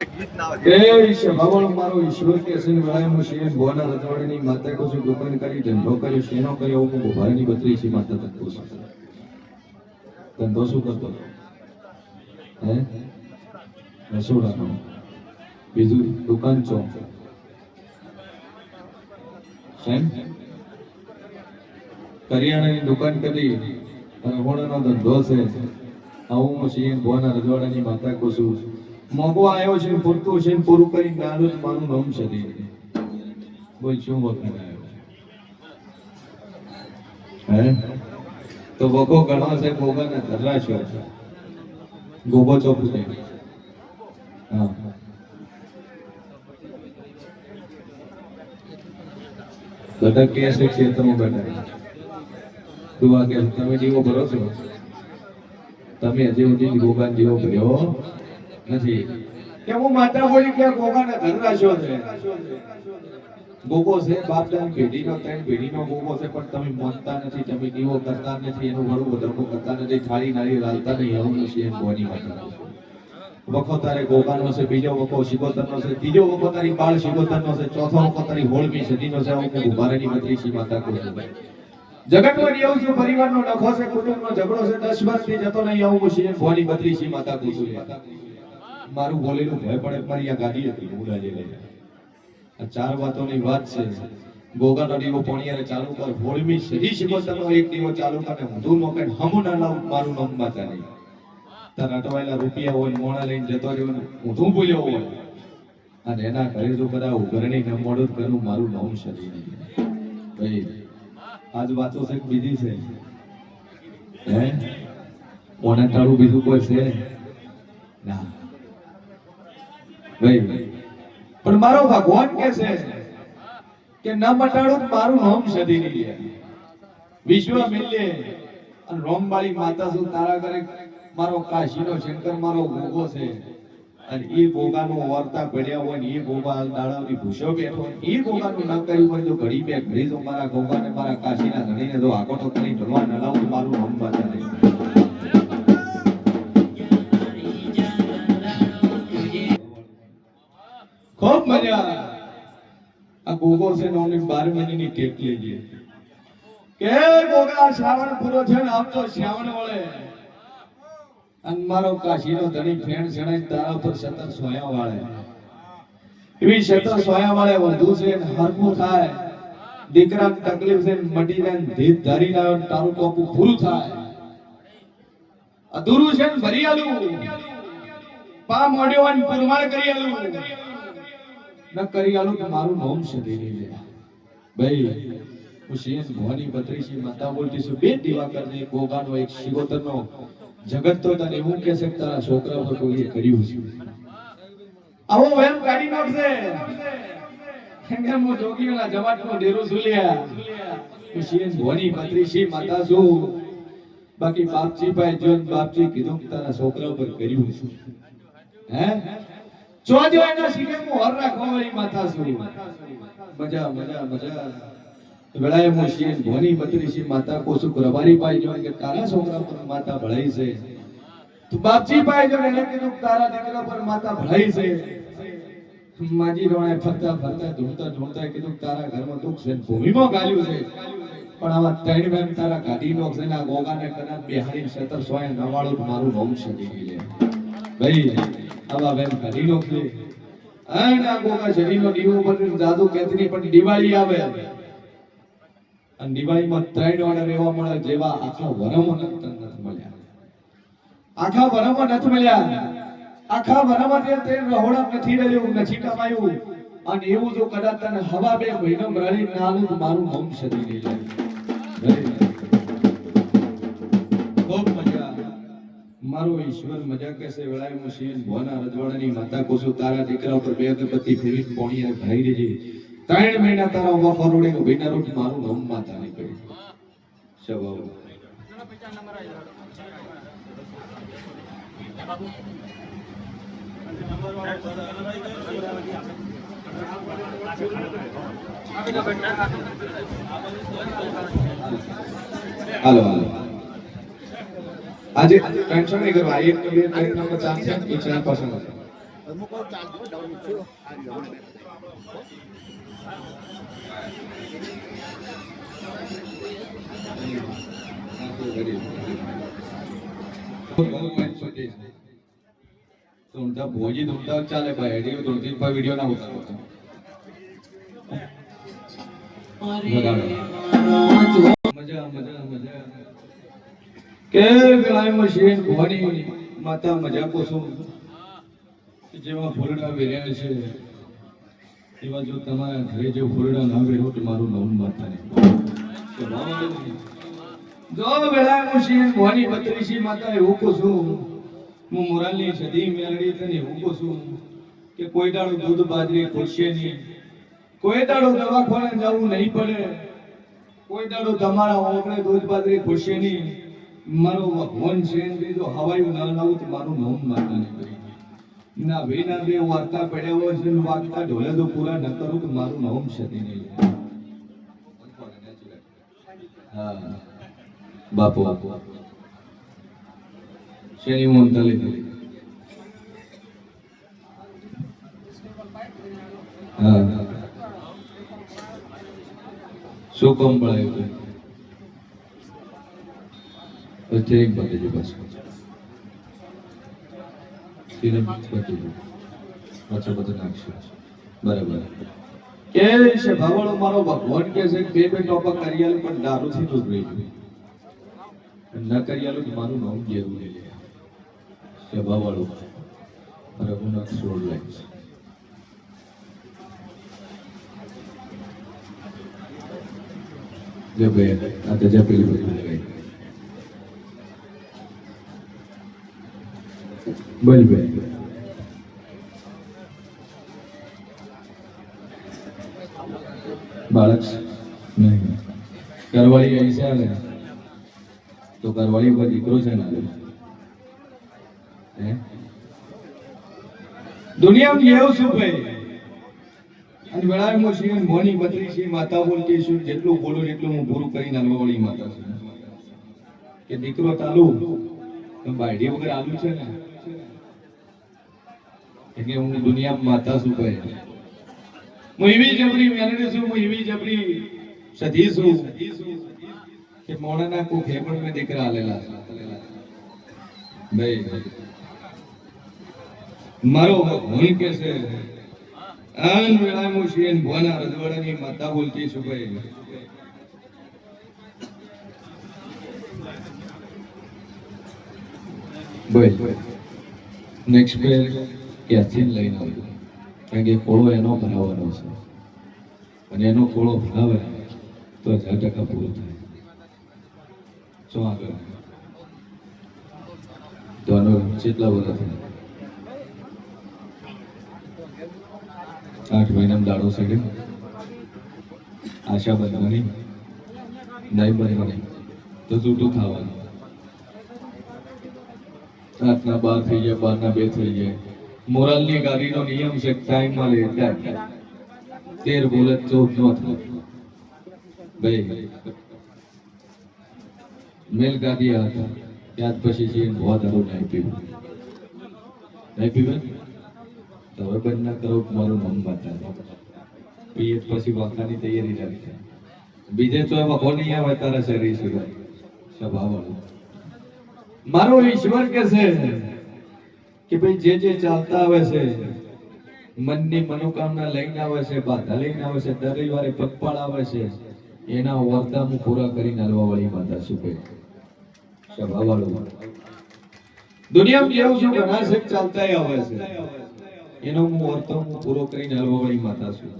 ભગવાન મારો ઈશ્વર કે છે વળાયમો છે ભોના રજવાડીની માતા કો છે દુકાન કરી ધંધો કર્યો શેનો કર્યો હું ભોભાની બત્રી છે માતા તક પૂછ ધંધો શું કરતો હે રસોડાનો બીજું દુકાન ચો સેમ કરિયાણાની દુકાન કરી અને હોણાનો ધંધો છે આવું છે ભોના રજવાડાની માતા કો છું મોગો આવ્યો છે પૂરતું છે પૂરું કરી નાનું જ મારું નામ છે બોલ શું વખત આવ્યો હે તો વખો ઘણો છે ગોગાના ધર્રા છો ગોગો ચોપુ છે હા બધા કે છે ક્ષેત્રમાં બેઠા દુઆ કે તમે જીવો ભરો છો તમે હજી સુધી ગોગા જીવો ભર્યો નથી કે હું માતા બોલી કે ગોગાના ધર્રા છો છે ગોગો છે બાપ દાન પેઢીનો ત્રણ પેઢીનો ગોગો છે પણ તમે માનતા નથી તમે દીવો કરતા નથી એનું વરું વધરવું કરતા નથી થાળી નાળી લાલતા નહીં હું છે બોની માતા વખો તારે ગોગાનો છે બીજો વખો શિગોતરનો છે ત્રીજો વખો તારી બાળ શિગોતરનો છે ચોથો વખો તારી હોળમી સદીનો છે હું ઉભારેની મંત્રી શ્રી માતા કહું છું જગતમાં એવું છું પરિવારનો નખો છે કુટુંબનો ઝઘડો છે 10 વર્ષથી જતો નહીં આવું છે બોની મંત્રી શ્રી માતા કહું છું મારું બોલેલું ભય પડે મારી આ ગાડી હતી ઉડાજે લઈ આ ચાર વાતોની વાત છે ગોગાનો દીવો પોણિયારે ચાલુ કર હોળમી સદી શિગોતરનો એક દીવો ચાલુ કરે હું નો કે હમ ના લાવ મારું નામ માતા નહીં તાર અટવાયેલા રૂપિયા હોય મોણા લઈને જતો રહ્યો હું બોલ્યો હોય અને એના ઘરે જો બધા ઉઘરણી ને મોડું કરું મારું નામ સદી નહીં ભાઈ આજ વાતો છે બીજી છે હે ઓના તાળું બીજું કોઈ છે ના ભાઈ પણ મારો ભગવાન કે છે કે ન મટાડું મારું નામ સદી નહીં વિશ્વ મિલ્ય અને રોમવાળી માતા શું તારા ઘરે મારો કાશીનો શંકર મારો ગોગો છે અને એ ગોગાનો વાર્તા પડ્યા હોય ને એ ગોગા દાડાની ભૂષો બેઠો એ ગોગાનું ના કર્યું હોય તો ઘડી બે ઘડી તો મારા ગોગાને મારા કાશીના ધણીને તો આકોટો કરી ભગવાન નલાવું મારું નામ માતા નહીં ખૂબ મજા આ ગોગો છે ને ઓની 12 મહિનાની ટેક લેજે કે ગોગા શ્રાવણ પૂરો છે ને આમ તો શ્રાવણ વળે અને મારો કાશીનો ધણી ફેણ જણાય તારા ઉપર સતત સોયા વાળે એવી સતત સોયા વાળે વધુ છે ને હરખું થાય દીકરાને તકલીફ છે મટી જાય ધીત ધરી લાવે તારું ટોપું પૂરું થાય અધૂરું છે ને ભરી આલું પા મોડ્યો અને પુરમાળ કરી આલું ન કરી આલું કે મારું નામ સદી નહીં લે ભાઈ હું શેષ ભવાની બત્રીસી માતા બોલતી છું બે દીવા કરને ગોગાનો એક શિગોતરનો જગત તો તને એવું કે છે તારા છોકરા પર કોઈ કર્યું છે આવો એમ કાઢી નાખશે કેમ હું જોગીના જવાટનો ડેરો સુલ્યા હું શેષ ભવાની બત્રીસી માતા છું બાકી બાપજી ભાઈ જોન બાપજી કીધું કે તારા છોકરા પર કર્યું છે હે જોજો એના સીને હું હર રાખવાવાળી માતા છું મજા મજા મજા વેળાએ હું શેષ ભવાની બત્રીસી માતા કોસુ રબારી પાઈ જો કે તારા છોકરા પર માતા ભળાઈ છે તું બાપજી પાઈ જો એને કીધું તારા દીકરા પર માતા ભળાઈ છે માજી રોણે ફરતા ફરતા ઢૂંઢતા ઢૂંઢતા કીધું તારા ઘરમાં દુઃખ છે ભૂમિમાં ગાલ્યું છે પણ આવા ત્રણ બેન તારા ગાડી નો છે ને આ ગોગાને કદાચ બિહારી 1799 મારું નામ છે લે ભાઈ આવા બેન ગાડી નો છે આ ગોગા શરીરનો દીવો પર જાદુ કેતની પણ દિવાળી આવે અને દિવાળીમાં 3 ઓર્ડર એવા મળે જેવા આખા વરમાં નથી મળ્યા આખા વરમાં નથી મળ્યા આખા વરમાં તે રહોડા નથી રહ્યું નથી કમાયું અને એવું જો કદાચ તને હવા બે મહિનો મળી નાનું મારું નામ સદી નહીં લે ખૂબ મજા મારો ઈશ્વર મજા કેસે વેળાએ મુશીન ભોના રજવાડાની માતા કોસો તારા દીકરા ઉપર બે અગરબત્તી ફેરી પોણીએ ભરાઈ દેજે 3 મહિના તારા ઉભા ફરોડે ભીના રોટ મારું નામ માતા નહીં કરી શબાવ હાલો હાલો આજે ટેન્શન નહીં કરવા એક તો બે નંબર ચાન્સ છે 4% મૂકો ચાલજો ડાઉન છું આ ડાઉન तुमचा भोजी तुमचा चाले भाई 2-3 व्हिडिओ ना उतारो मजा मजा मजा કે પેલા મશીન ભવાની માતા મજા કોસું જેવા ફૂલડા વેર્યા છે એવા જો તમારા ઘરે જે ફૂલડા ના વેરો તો મારું નામ માતા ને જો પેલા મશીન ભવાની બત્રીસી માતા એવું કોસું હું મોરાલની સદી મેળડી તને એવું કોસું કે કોઈ દાડો દૂધ બાજરી ખોરશે નહીં, કોઈ દાડો દવાખાને જવું નહીં પડે, કોઈ દાડો તમારા ઓગણે દૂધ બાજરી ખોરશે નહીં. મારો ભગવાન છે તો હવાયું ના લાવું તો મારું નામ માતા નહીં કરી ના ભાઈ ના બે વાર્તા પડ્યા હોય છે વાર્તા ઢોલે તો પૂરા ન કરું તો મારું નામ સદી નહીં. હા બાપુ બાપુ શેની મોનતા લીધી હા શું કામ પડાયું પછી એક બાજુ જો બસ સિરેમિક્સ બાજુ પાછો બધું નાખશે બરાબર કે છે ભાવળો મારો ભગવાન કે છે બે બે ટોપા કરિયાલ પણ દારૂથી દૂર રહી ગયું ન કરિયાલું મારું નામ જેવું લે છે ભાવળો રઘુનાથ સોળ લાઈન જે બે આ તે પેલી બધું લગાઈ બોલ બે બાળક નહીં કરવાળી આવી છે ને તો કરવાળી ઉપર દીકરો છે ને દુનિયામાં એવું શું ભાઈ અને વેળાએ મોશી મોની બત્રીસી માતા બોલતી છું જેટલું બોલું એટલું હું પૂરું કરીને આલવાવાળી માતા છું કે દીકરો તાલુ તો બાયડી વગર આલુ છે ને એટલે હું દુનિયામાં માતા છું કહે હું એવી જબરી મેલડી છું, હું એવી જબરી સધી છું કે મોણાના કો ખેમણ મે દીકરા આલેલા ભાઈ મારો ભૂલ કે છે આન વેળા મુશીન ભોના રજવાડાની માતા બોલતી છું ભાઈ ભાઈ નેક્સ્ટ પેર ક્યાંથી લઈને આવ્યું કારણ કે ખોળો એનો ભરાવાનો છે અને એનો ખોળો ભરાવે તો 1000% પૂરો થાય. શું આગળ તો આનો કેટલા વર્ષ થયા 8 મહિનામાં દાડો સડે આશા બનવાની નહીં બનવાની તો જૂઠું થવાનું. 8 ના 12 થઈ જાય 12 ના 2 થઈ જાય. મોરાલની ગાડીનો નિયમ છે ટાઈમમાં લે 13 બોલે 14 નો થાય ભાઈ મેલ ગાડી હતા ત્યાર પછી છે બહુ દારૂ નહીં પીવું તો હવે બંધ ના કરો મારું નામ બતા પીએ પછી વાખાની તૈયારી રાખી બીજે તો વખો નહીં આવે તારા શરીર સુધી સ્વભાવવાળું મારો ઈશ્વર કે છે કે ભાઈ જે જે ચાલતા આવે છે મનની મનોકામના લઈને આવે છે બાધા લઈને આવે છે દર રવિવારે પગપાળ આવે છે એના વરદાન હું પૂરા કરીને હાલવા વાળી માતા શું કહે સ્વભાવવાળું દુનિયામાં જેવું છું ઘણા શેખ ચાલતા આવે છે એનો હું વર્તન હું પૂરો કરીને હાલવા વાળી માતા છું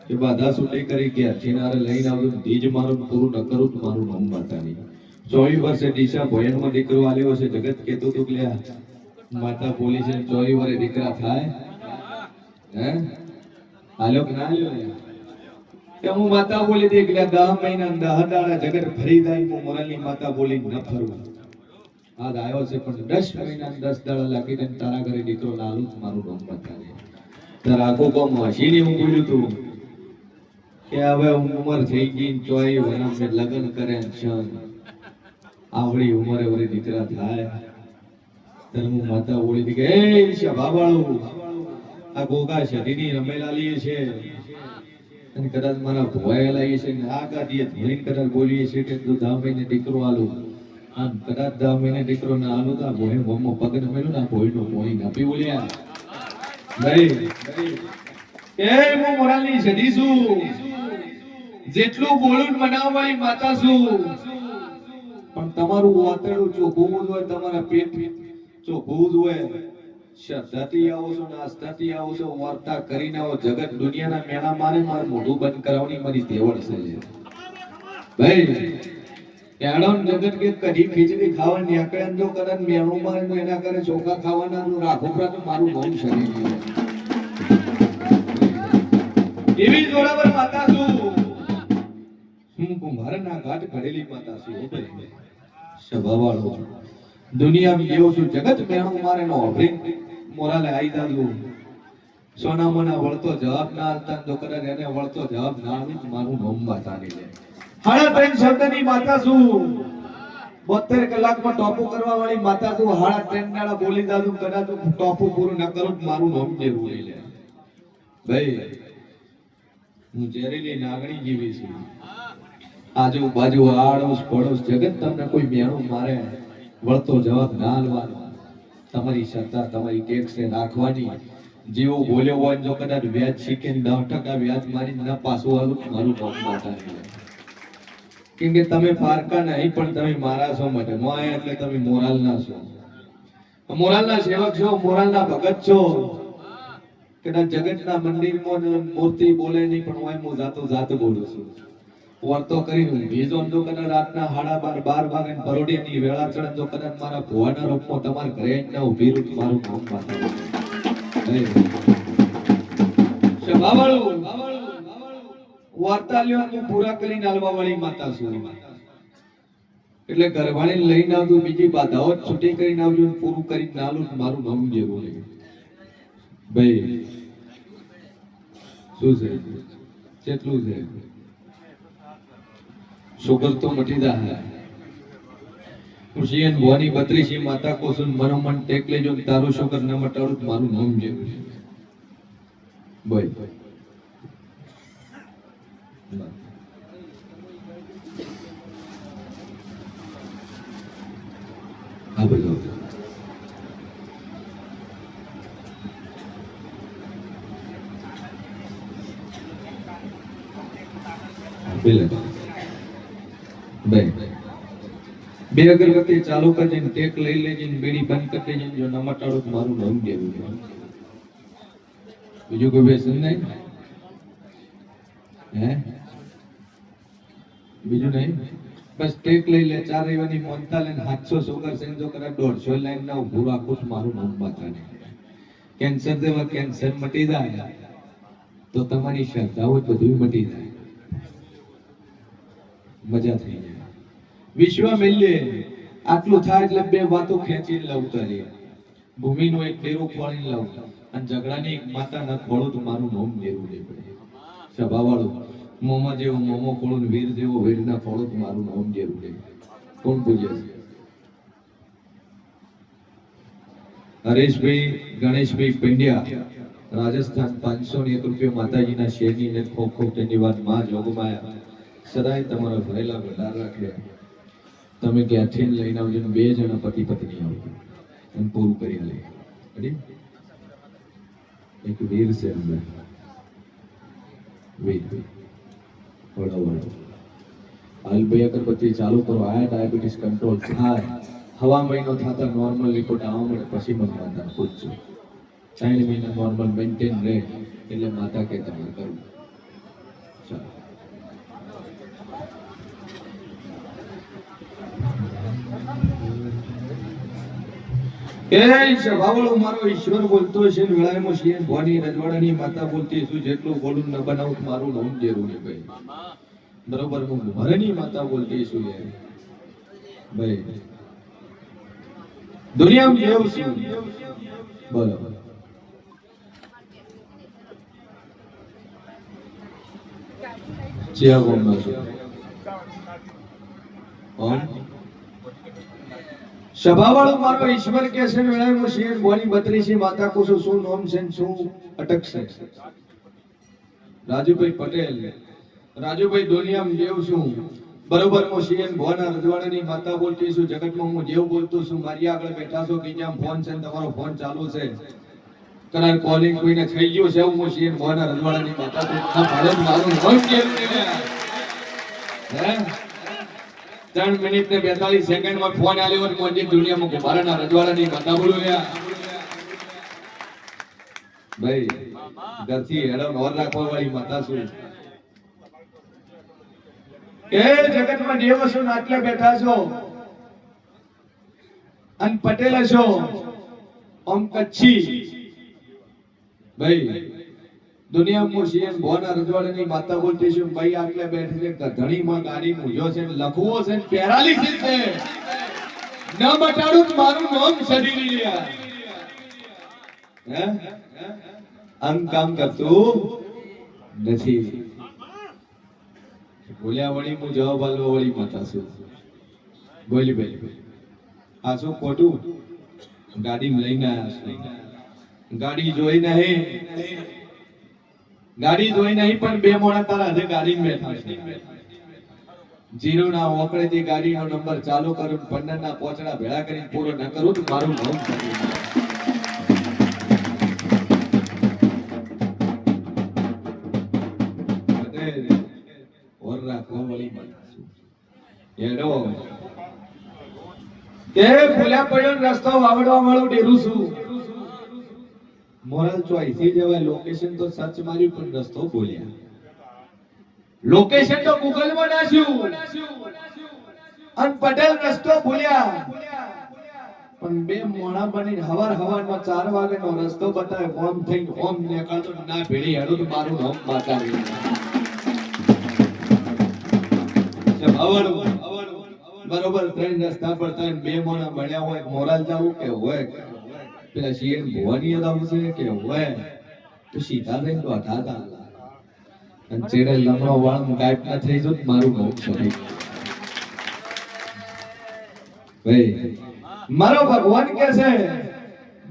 કે બાધા છૂટી કરી કે અચીનારે લઈને આવ્યું ધીજ મારું પૂરું ન કરું તો મારું નામ માતા નહીં. 24 વર્ષે ડીસા ભોયનમાં દીકરો આલ્યો છે જગત કેતું તું કે માતા બોલી છે 24 વર્ષે દીકરા થાય હે આલ્યો કે ના આલ્યો કે હું માતા બોલી દે કે 10 મહિના 10 દાડા જગત ફરી જાય હું મોરાલની માતા બોલી ન ફરવું આજ આવ્યો છે પણ 10 મહિના 10 દાડા લાગીને તારા ઘરે દીકરો લાલું મારું નામ માતા નહીં. તારા આખો કોમ હસીને હું બોલ્યું તું કે હવે ઉંમર થઈ ગઈ 24 વર્ષે લગ્ન કરે છે આવડી ઉંમરે વળી દીકરા થાય ત્યારે હું માતા બોલી હતી કે એ શા બાબાળું આ ગોગા શરીરની રમેલાલી છે અને કદાચ મારા ભોયેલા છે ને આ ગાડીએ ધોઈને કદાચ બોલીએ છે કે તું 10 મહિને દીકરો આલું આમ કદાચ 10 મહિને દીકરો ના આલું તો આ ભોય મમ્મો પગ ન મેલું ના ભોયનો ભોય નાપી બોલ્યા નહીં એ હું મોરાલની સદી છું જેટલું બોલું મનાવવાની માતા છું પણ તમારું વાતડું ચોખ્ખું હોય તમારા પેટ ચોખ્ખું હોય શ્રદ્ધાથી આવો છો નાસ્તાથી આવો છો વાર્તા કરીને આવો જગત દુનિયાના મેળા મારે મારું મોઢું બંધ કરાવવાની મારી તેવડ છે ભાઈ એડોન જગત કે કઢી ખીચડી ખાવાની આકડે જો કદાચ મેળું મારે તો એના કરે ચોખા ખાવાના રાખો પ્રાત મારું મૌન શરીર એવી જોરાવર માતા છું હું કુંભારના ઘાટ ઘડેલી માતા છું હો ભાઈ સ્વભાવવાળો દુનિયામાં એવો છું જગત મેળું મારે નો અભિન મોરાલે આઈ દાદુ સોના મના વળતો જવાબ ના આલતા તો કદાચ એને વળતો જવાબ ના આવે તો મારું નામ માતાની લે હાડા 3 શબ્દની માતા છું 72 કલાકમાં ટોપુ કરવા વાળી માતા છું હાડા 3 દાડા બોલી દાદુ કદાચ ટોપુ પૂરું ન કરું તો મારું નામ જેવું લઈ લે ભાઈ હું ઝેરીલી નાગણી જીવી છું આજુબાજુ આડોશ પડોશ જગત તમને કોઈ મેણું મારે વળતો જવાબ ના આલવાનો તમારી શ્રદ્ધા તમારી ટેક્સ રાખવાની જેવો બોલ્યો હોય જો કદાચ વ્યાજ શીખીને 10% વ્યાજ મારી ન પાછું આલું મારું નામ માતા કેમ કે તમે પારકા નહીં પણ તમે મારા છો માટે મોય એટલે તમે મોરાલના છો મોરાલના સેવક છો મોરાલના ભગત છો કદાચ જગતના મંદિરમાં મૂર્તિ બોલે નહીં પણ હું જાતો બોલું છું વર્તો કરી ભેજો જો કદાચ રાતના 12:30 વાગે પરોડીની વેળા ચડે જો કદાચ મારા ભુવાના રૂપમાં તમાર ઘરે ન ઊભી રૂપ મારું નામ માતા શબાવાળું વાર્તા લ્યો હું પૂરા કરીને આલવા વાળી માતા છું એટલે ઘરવાળીને લઈને આવજો બીજી બાધાઓ છૂટી કરીને આવજો પૂરું કરીને આલું મારું નામ જેવું નહીં ભાઈ શું છે કેટલું છે शुगर तो मटी दा है मुशियन भवानी 32 माता को सुन मनोमन टेक ले जो तारो शुगर न मटाड़ू मारू नाम जे बोल आ बोलो बिल्कुल બે અગરબત્તી ચાલુ કરજે ટેક લઈ લેજે બીડી બંધ કરી દેજે જો ન મટાડો તો મારું નામ દેવું બીજું કોઈ વ્યસન નહીં હે બીજું નહીં બસ ટેક લઈ લે 4 રવિવારની મોનતા લઈને 700 સુગર સેન જો કરા 150 લાઈન ના ઉભું રાખું તો મારું નામ બાતા નહીં કેન્સર દેવા કેન્સર મટી જાય તો તમારી શ્રદ્ધા હોય બધું મટી જાય મજા થઈ જાય વિશ્વ મિલ્ય આટલું થાય એટલે બે વાતો ખેંચીને લાવતા રહે ભૂમિનો એક ડેરો ખોળીને લાવ અને ઝઘડાની એક માતા ન ખોળો તો મારું નામ દેવું નહીં પડે સ્વભાવવાળો મોમાં જેવો મોમો ખોળો ને વીર જેવો વીર ના ખોળો તો મારું નામ દેવું નહીં કોણ પૂજે છે હરેશભાઈ ગણેશભાઈ પંડ્યા રાજસ્થાન 501 રૂપિયા માતાજીના શેરની ને ખોખ ખોખ તેની વાત માં જોગમાયા સદાય તમારા ભરેલા ભંડાર રાખે તમે ક્યાંથી લઈને આવજો 2 જણા પતિ પત્ની આવજો અને પૂરું કરી લે રેડી એક વીર છે અંદર વીર વડો હાલભાઈ અગરબત્તી ચાલુ કરો આ ડાયાબિટીસ કંટ્રોલ થાય હવા મહિનો થતા નોર્મલ રિપોર્ટ આવવા મળે પછી મને માતા પૂછજો 3 મહિના નોર્મલ મેન્ટેન રહે એટલે માતા કે તમારે કરવું ચાલો સ્વભાવવાળો મારો ઈશ્વર બોલતો છે વેળામાં શિયન ભવાની રજવાડાની માતા બોલતી છું જેટલું બોલું ન બનાવું મારું નામ જેરું ને ભાઈ બરોબર હું ભરની માતા બોલતી છું યાર ભાઈ દુનિયામાં જેવું છું બોલો ચિયા ગોમના છું સભાવાળો મારો ઈશ્વર કે છે વેળાએ હું શિયન ભવાની બત્રીસી માતા કુસુ શું નોમ છે ને શું અટકશે. રાજુભાઈ પટેલ, રાજુભાઈ દુનિયામાં જેવ છું બરોબર. હું શિયન ભવાના રજવાડાની માતા બોલતી છું. જગતમાં હું જેવ બોલતો છું. મારી આગળ બેઠા છો કે જ્યાં ફોન છે ને તમારો ફોન ચાલુ છે, કદાચ કોલિંગ કોઈને થઈ ગયું છે, હું શિયન ભવાના રજવાડાની માતા તો ભારત મારું નામ કેવું છે હે. 3 મિનિટ ને 42 સેકન્ડમાં ફોન આલ્યો અને મોજી દુનિયામાં ભારતના રજવાડાની માતા બોલું લ્યા ભાઈ. ઘરથી હેડો નોર રાખવા વાળી માતા છું. એ જગતમાં દેવ છો ને આટલા બેઠા છો અને પટેલ છો ઓમ કચ્છી ભાઈ. દુનિયામાં શિયન ભવાના રજવાડાની માતા બોલતી છું ભાઈ. આટલે બેઠી છે ગધણીમાં ગાડી મૂજો છે, લખવો છે, પેરાલિસિસ છે, ન બટાડું તો મારું નામ સડી રહ્યા હે. આમ કામ કરતું નથી. બોલ્યા વળી હું જવાબ આલવા વળી માતા છું. બોલી ભાઈ આ શું ખોટું? ગાડી લઈને આવ્યા છું. ગાડી જોઈ નહીં, ગાડી જોઈ નહીં પણ બે મોણા તારા હજે ગાડી બેઠા છે. જીરો ના ઓકળે થી ગાડીનો નંબર ચાલુ કરું, 15 ના પોચડા ભેળા કરીને પૂરો ન કરું તો મારું નામ સડી. રસ્તો વાવડવા વાળું ડેરું છું. મોરલ ચોઈથી જવાય. લોકેશન તો સર્ચ માર્યું પણ રસ્તો બોલ્યા. લોકેશન તો ગૂગલ માં નાખ્યું અને પટેલ રસ્તો ભૂલ્યા. પણ બે મોણા બની હવાર હવારમાં 4 વાગેનો રસ્તો બતાવે. ઓમ થઈને ઓમ નીકળતો ના ભેળી હેડો તો મારું નામ બતાવી. બરોબર 3 રસ્તા પર 3 બે મોણા મળ્યા હોય. મોરાલ જાવું કે હોય પેલા શિયન ભવાની આવું છે કે હોય તો સીધા થઈને દોઢા હતા અને ચેડે લમણો વાળમ ગાયબ ના થઈ જો મારું નામ સડી. ભાઈ મારો ભગવાન કે છે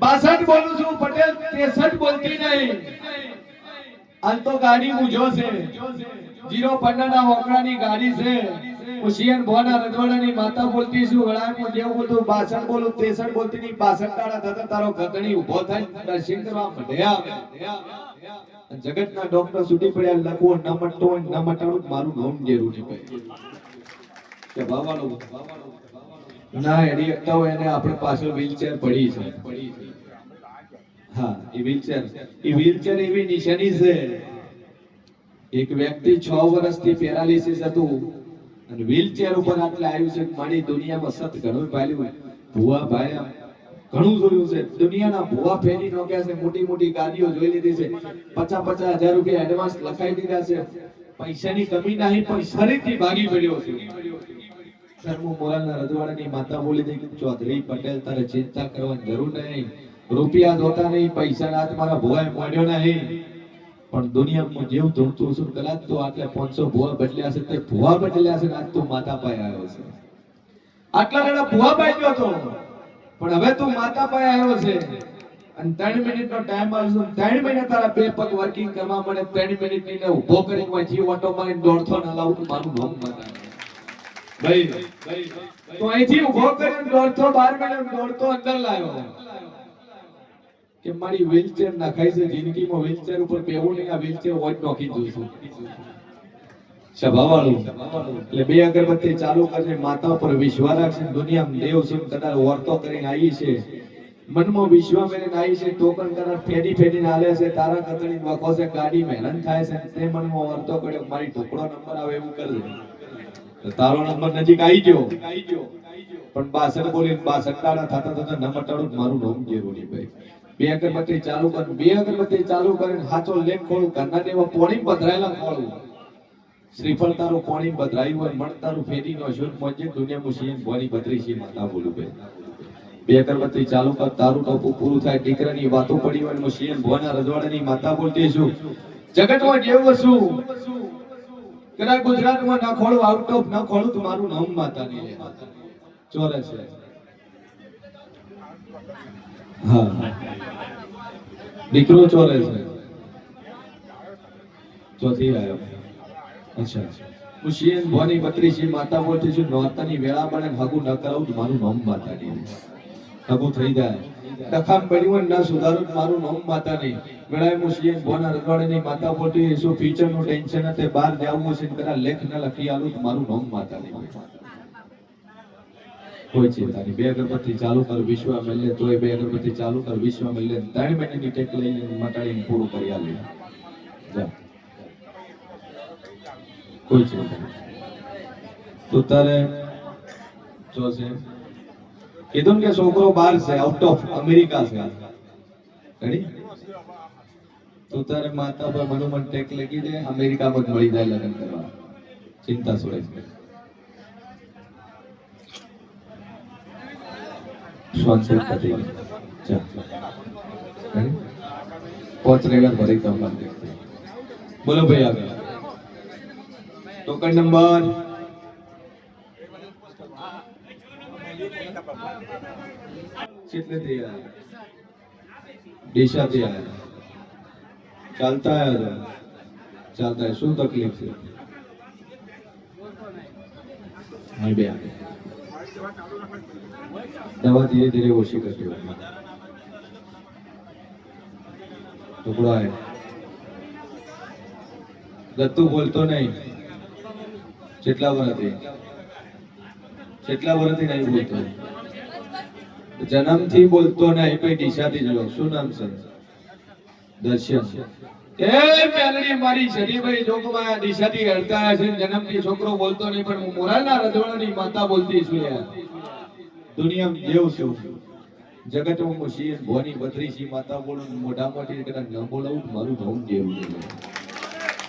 62 બોલું છું પટેલ, 63 બોલતી નહીં. હાલ તો ગાડી મૂજો છે 015 ના ઓકળાની ગાડી છે. હું શિયન ભવાના રજવાડાની માતા બોલતી છું. વળાય હું જેવું બોલતું 62 બોલું 63 બોલતી નહીં. 62 દાડા થતા તારો ગધણી ઊભો થાય દર્શન કરવા મળ્યા. જગતના ડોક્ટર સુધી પડ્યા લખવો ન મટતો હોય ન મટાડું મારું નામ જરૂરી ભાઈ કે બાવાનો ના એડી એકતા હોય એને આપણે પાછળ વ્હીલચેર પડી છે. હા એ વ્હીલચેર એવી નિશાની છે. એક વ્યક્તિ 6 વર્ષથી પેરાલિસિસ હતું અને વ્હીલચેર ઉપર આટલે આવ્યું છે. મારી દુનિયામાં સત ઘણું પાલ્યું. ભુવા ભાઈ ઘણું જોયું છે. દુનિયાના ભુવા ફેરી નોક્યા છે. મોટી મોટી ગાડીઓ જોઈ લીધી છે. 50,000 રૂપિયા એડવાન્સ લખાઈ દીધા છે. પૈસાની કમી નહીં પણ શરીરથી ભાગી પડ્યો છે. ધર્મો મોરાલના રજવાડાની માતા બોલી દે કે ચૌધરી પટેલ તારે ચિંતા કરવાની જરૂર નહીં. રૂપિયા જોતા નહીં, પૈસા ના મારા ભુવાએ મોડ્યો નહીં. પણ દુનિયામાં જેવું ધૂણતું છું કદાચ તો આટલે 500 ભુવા બદલ્યા છે. તે ભુવા બદલ્યા છે આજ તું માતા પાસે આવ્યો છે. આટલા દાડા ભુવા બાજ્યો હતો પણ હવે તું માતા પાસે આવ્યો છે. અને 3 મિનિટનો ટાઈમ આવશે. 3 મિનિટ તારા બે પગ વર્કિંગ કરવા મળે. 3 મિનિટ ની ઊભો કરી કોઈ જીવ ઓટો મારીને દોડતો ન લાવું તો મારું નામ માતા ભાઈ. તો અહીંથી ઊભો કરીને દોડતો 12 મિનિટ દોડતો અંદર લાવ્યો કે મારી વ્હીલચેર નખાઈ છે. જિંદગીમાં વ્હીલચેર ઉપર બેવું નહીં. આ વ્હીલચેર વોટ નોખી જોઈશું. સભાવાળું એટલે 2 અગરબત્તી ચાલુ કરજે. માતા ઉપર વિશ્વાસ રાખશે. દુનિયામાં દેવ સુન કદાચ વર્તો કરીને આવી છે. મનમાં વિશ્વાસ મેળવીને આવી છે. ટોકન કદાચ ફેરી ફેરીને હાલે છે. તારા કતરી વખો છે. ગાડી મહેનત થાય છે. તે મનમાં વર્તો કર્યો મારી ઢોકળો નંબર આવે એવું કરજે. તારો નંબર નજીક આવી ગયો પણ 62 બોલી 62 દાડા થતા થતા ન મટાડું મારું નામ જરૂરી ભાઈ. 2 અગરબત્તી ચાલુ કર. 2 અગરબત્તી ચાલુ કરીને હાચો લેખ ખોલું. ઘરના દેવા પોણી પધરાયેલા ખોલું. શ્રીફળ તારું પોણી પધરાયું હોય મણ તારું ફેરી નો શુદ્ધ મોજે દુનિયામાં શિયન ભવાની બત્રીસી માતા બોલું ભાઈ. 2 અગરબત્તી ચાલુ કર. તારું ટપું પૂરું થાય. દીકરાની વાતો પડી હોય હું શિયન ભવાના રજવાડાની માતા બોલતી છું. જગતમાં જેવું છું કદાચ ગુજરાતમાં ના ખોળું આઉટ ઓફ ના ખોળું તો મારું નામ માતા નહીં લે ચોરે છે. હા દીકરો ચોરે છે ચોથી આવ્યો અચ્છા હું શિયન ભવાની બત્રીસી માતા બોલતી છું નોરતાની વેળા બને હગું ન કરાવું તો મારું નામ માતા નહીં હગું થઈ જાય ડખામ પડ્યું ના સુધારું તો મારું નામ માતા નહીં વેળાએ હું શિયન ભવાના રજવાડાની માતા બોલતી શું ફ્યુચરનું ટેન્શન હતી બહાર જાવું છે કદાચ લેખ ન લખી આલું તો મારું નામ માતા નહીં કોઈ ચિંતા નહીં બે અગરબત્તી ચાલુ કર વિશ્વ મળે તોય બે અગરબત્તી ચાલુ કર વિશ્વ મળે 3 મહિનાની ટેક લઈને મટાડીને પૂરું કરી આલે જા કોઈ ચિંતા નહીં તો તારે જો છે કીધું કે છોકરો બહાર છે આઉટ ઓફ અમેરિકા છે રેડી તો તારે માતા પર મનોમન ટેક લગી દે અમેરિકામાં જ મળી જાય લગ્ન કરવા ચિંતા છોડે શાંતિ પતી જા રેડી પાંચ રેગર ભરી દઉં બોલો ભાઈ આગળ ટોકન નંબર कितने दिया दिशा दिया है चलता है चलता है शू तकलीफ है नहीं बे दवा धीरे धीरे ओછી करती है टुकड़ा है दत्तू बोलतो नहीं કેટલા વર્ષથી નહીં બોલતો જન્મથી બોલતો નહીં કોઈ દિશાથી જો શું નામ છે દર્શન એ મેલડી મારી શરીભાઈ જોગમાં દિશાથી હડતા છે જન્મથી છોકરો બોલતો નહીં પણ હું મોરાલના રજવાડાની માતા બોલતી છું યાર દુનિયામાં જેવ છું જગતમાં હું શિયન ભવાની બત્રીસી માતા બોલું મોઢા મોટી કદાચ ન બોલાવું મારું ધોમ જેવું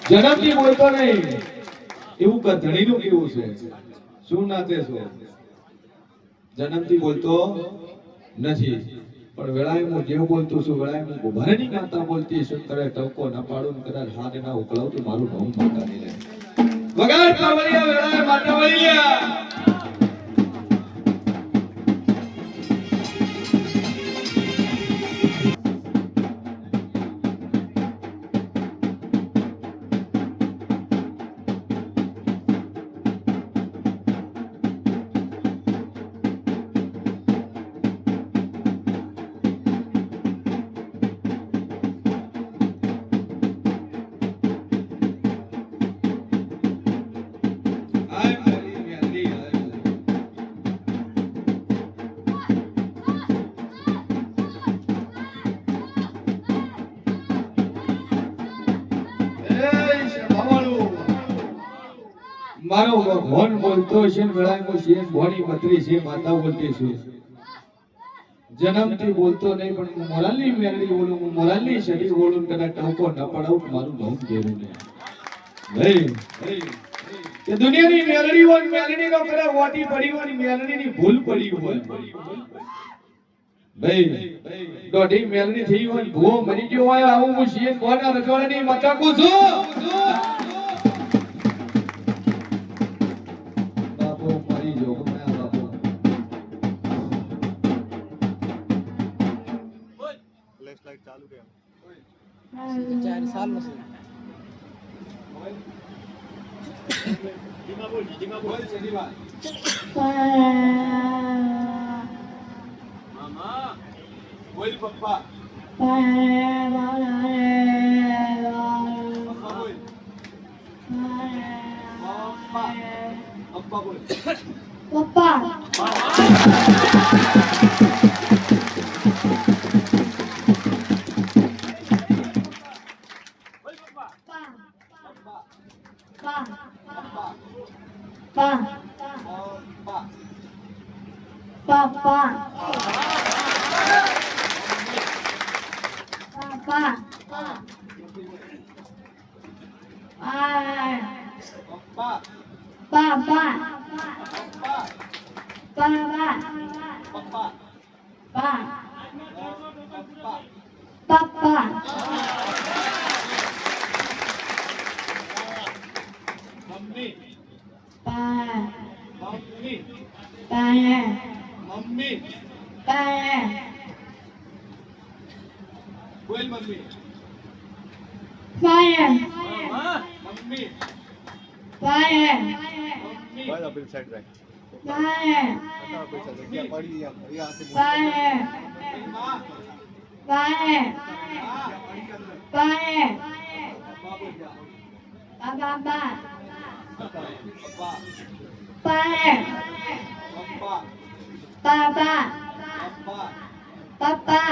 જન્મથી બોલતો નહીં એવું કથણીનું કેવું છે શું નાતે છો જન્મથી બોલતો નથી પણ વેળાએ હું જેવું બોલતો છું વેળાએ હું ગોભારાની માતા બોલતી છું કરે ટકો ના પાડું કદાચ હાથ ના ઉકળાવ તો મારું નામ માતા નહીં રહે વગાડ કાવડિયા વેળાએ માતા વળિયા મારો ભગવાન બોલતો છે વેળાએ હું શિયન ભવાની બત્રીસી માતા બોલતી છું જન્મથી બોલતો નહીં પણ હું મોરાલની મેલડી બોલું હું મોરાલની શરીર બોલું કદાચ ટકો ન પડાવું મારું નામ જેવું નહીં કે દુનિયાની મેલડી હોય મેલડી નો કદાચ વાટી પડી હોય મેલડીની ભૂલ પડી હોય ભાઈ દોઢી મેલડી થઈ હોય ભૂવો મરી ગયો હોય આવું હું શિયન ભવાના રજવાડાની માતા કહું છું ચાલુ કેમ 4 સાલ નો ધીમા બોલ ધીમા મામા બોલ પપ્પા પપ્પા બોલ પપ્પા બોલ પપ્પા Fire. Mummy Fire. મમ્મી બસ આપણી સાઈડ રાખ. Fire. બતાવો પૈસા જગ્યા પડી ગયા. એ હાથે મૂકો. Fire. માં Fire. Fire. પપ્પા બોલ જા Papa. પપ્પા Fire. પપ્પા Papa. પપ્પા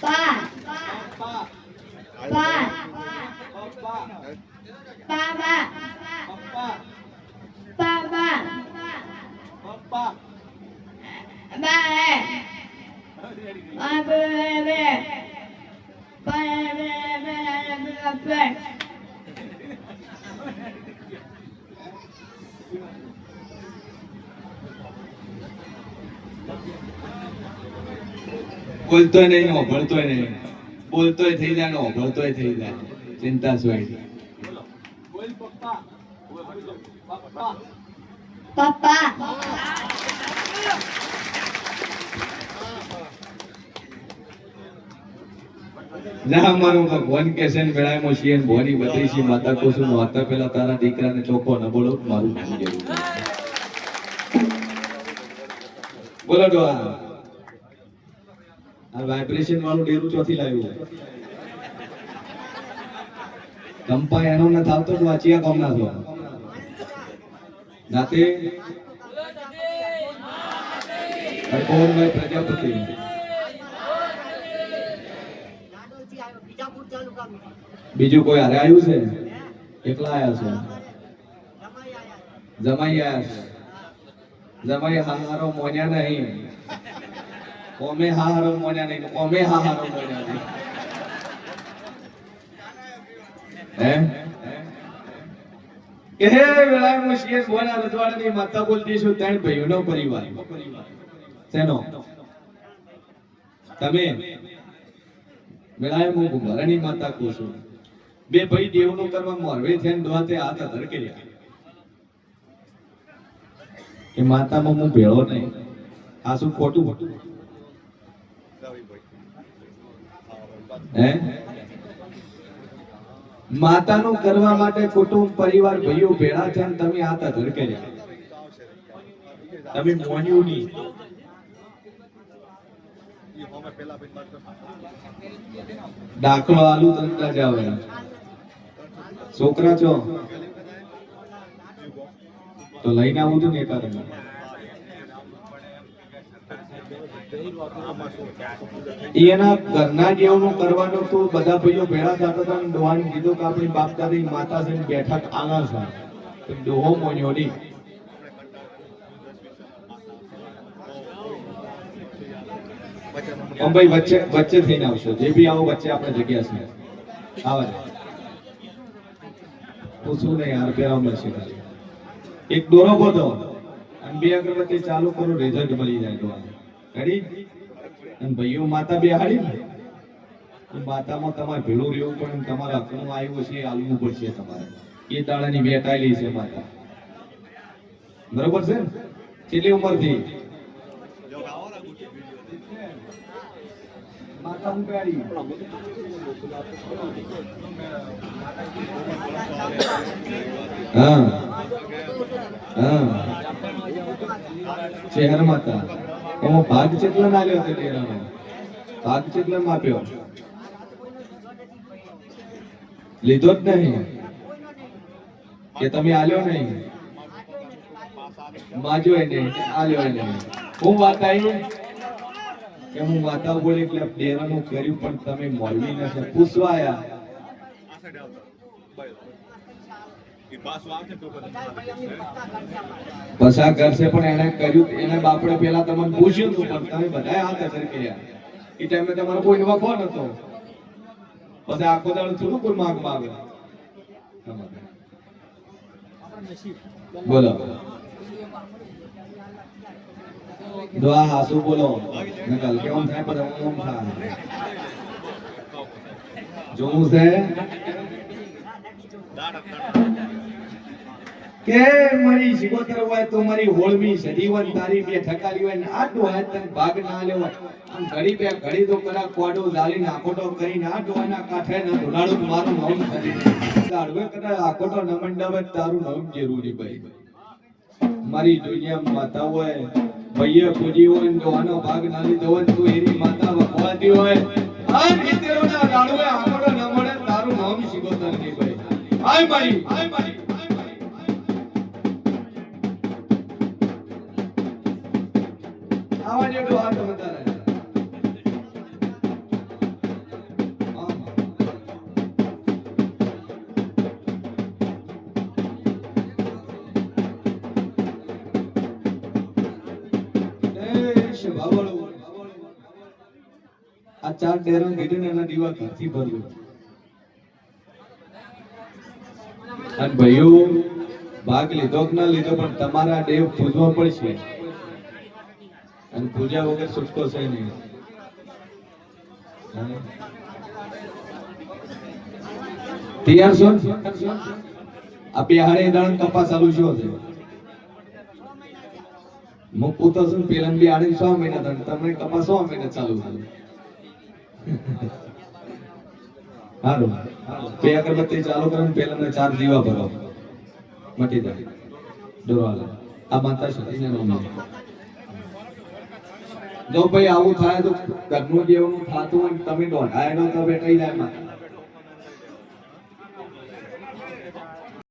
Papa. Pa. પપ્પા Pa. પપ્પા Papa. પપ્પા Papa. પપ્પા Bye. Bye. બોલતોય નહીં ને ઓભળતોય નહીં, બોલતોય થઈ જાય ને ઓભળતોય થઈ જાય, ચિંતા સોય. બોલ પપ્પા પપ્પા Papa. જા મારું ભગવાન કેસન વેળામાં છીએ ને ભોની બત્રીસી માતા કુસુમ વાતા પેલા તારા દીકરાને ચોખ્ખો ન બોલો મારું નામ જેવું. બોલો ડોહા, આ વાઇબ્રેશન વાળું ડેરું ચોથી લાવ્યું? કંપા એનો ન થાવતો તો વાંચિયા કોમ ના થો નાતે હરકોનભાઈ પ્રજાપતિ. બીજું કોઈ હારે આવ્યું છે? એકલા આવ્યા છે? જમાઈ આવ્યા છે? જમાઈ હાહારો મોન્યા નહીં, કોમે હાહારો મોન્યા નહીં, કોમે હાહારો મોન્યા નહીં. હે કે હે વેળાએ હું શિયર બોના રજવાડાની માતા બોલતી છું, ત્રણ ભાઈઓનો પરિવાર. શેનો? તમે વેળાએ હું ઘુમરાની માતા કહું છું. બે ભાઈ દેવનું કરવા મોરવે થઈને દોતે હાથ ધરકેર્યા કે માતામાં હું ભેળો નહીં. આ શું ખોટું? હે માતાનું કરવા માટે કુટુંબ પરિવાર ભાઈઓ ભેળા છે ને તમે હાથ ધરકેર્યા. તમે મોન્યું નહીં. દાખલો આલુ તંતા જાવ છોકરા છો તો લઈને આવું છું ને એકાદ. એના ઘરના જેવનું કરવાનું તો બધા ભાઈઓ ભેળા થતા હતા ને ડોહાને કીધું કે આપણી બાપ દાદી માતા છે બેઠક આના છે તો ડોહો મોન્યો નહીં. ભાઈ વચ્ચે વચ્ચે થઈને આવશો, જે બી આવો વચ્ચે આપણે જગ્યા છે. આવા પૂછવું નહીં યાર, પહેવા મળશે. એક દોરો ગોતો અને બે અગરબત્તી ચાલુ કરો, રિઝલ્ટ મળી જાય. દોરા રેડી? અને ભાઈઓ માતા બેહાડી ને માતામાં તમારે ભેળું રહેવું પડે, તમારા હકનું આવ્યું છે આલવું પડશે તમારે. એ દાડાની વેટાયેલી છે માતા, બરોબર છે? કેટલી ઉંમરથી માતા ઉગાડી? હા હા, શહેર માતા. એમાં ભાગ ચેટલો નાલ્યો હતો તેરાનો? ભાગ ચેટલો માપ્યો? લીધો જ નહીં કે તમે આલ્યો નહીં? માજો નહીં, આલ્યો નહીં. હું વાત આવી કે હું વાતા બોલી એટલે ડેરાનું કર્યું, પણ તમે મોલવી નથી પૂછવા આયા. પસા કરશે પણ એને કર્યું, એને બાપડે પેલા તમને પૂછ્યું હતું પણ તમે બધા હાથ અસર કર્યા. એ ટાઈમે તમારો કોઈ વખો નતો. પછી આખો દાડો થોડું કોઈ માગ માગે. બોલો દુઆ હાસુ બોલો નકલ કેમ થાય પર ઓમ થાય જોવું છે. કે મારી સિગોતર હોય તો મારી હોળમી સજીવન તારી બે ઠકારી હોય ને આટલું હોય તને ભાગ ના લેવો આમ ઘડી બે ઘડી તો કરા કોડો ઝાલીને આકોટો કરીને આ ડોના કાંઠે ને ધોલાડું મારું નામ કરી દાડવે કદા આકોટો ન મંડવે તારું નામ જરૂરી ભાઈ મારી દુનિયામાં માતા હોય ભૈયા પૂજી હોય ને ડોવાનો ભાગ ના લીધો હોય તો એની માતા વખવાતી હોય આ રીતેરોના દાડવે આકોટો ન મળે તારું નામ સિગોતર ની ભાઈ આય મારી આવા જેટલું હાથ વધારે આ ચાર ડેરો કીધું ને એના દીવા ઘરથી ભર્યું અને ભાઈઓ ભાગ લીધો કે ના લીધો પણ તમારા દેવ પૂજવા પડશે અને પૂજા વગર છૂટકો છે નહીં તૈયાર છો આ બિહારે દાણ કપા ચાલુ છો છે હું પૂતો છું પેલા બી આડે 6 મહિના દાણ તમને કપા 6 મહિના ચાલુ છે હાલો બે અગરબત્તી ચાલુ કરો ને પેલા 4 દીવા ભરો મટી જાય દોવાલે આ માતા સતીને નામ જો ભાઈ આવું થાય તો ઘરનું જેવું થતું હોય તમે દોઢાય નો તો બેઠાઈ જાય માતા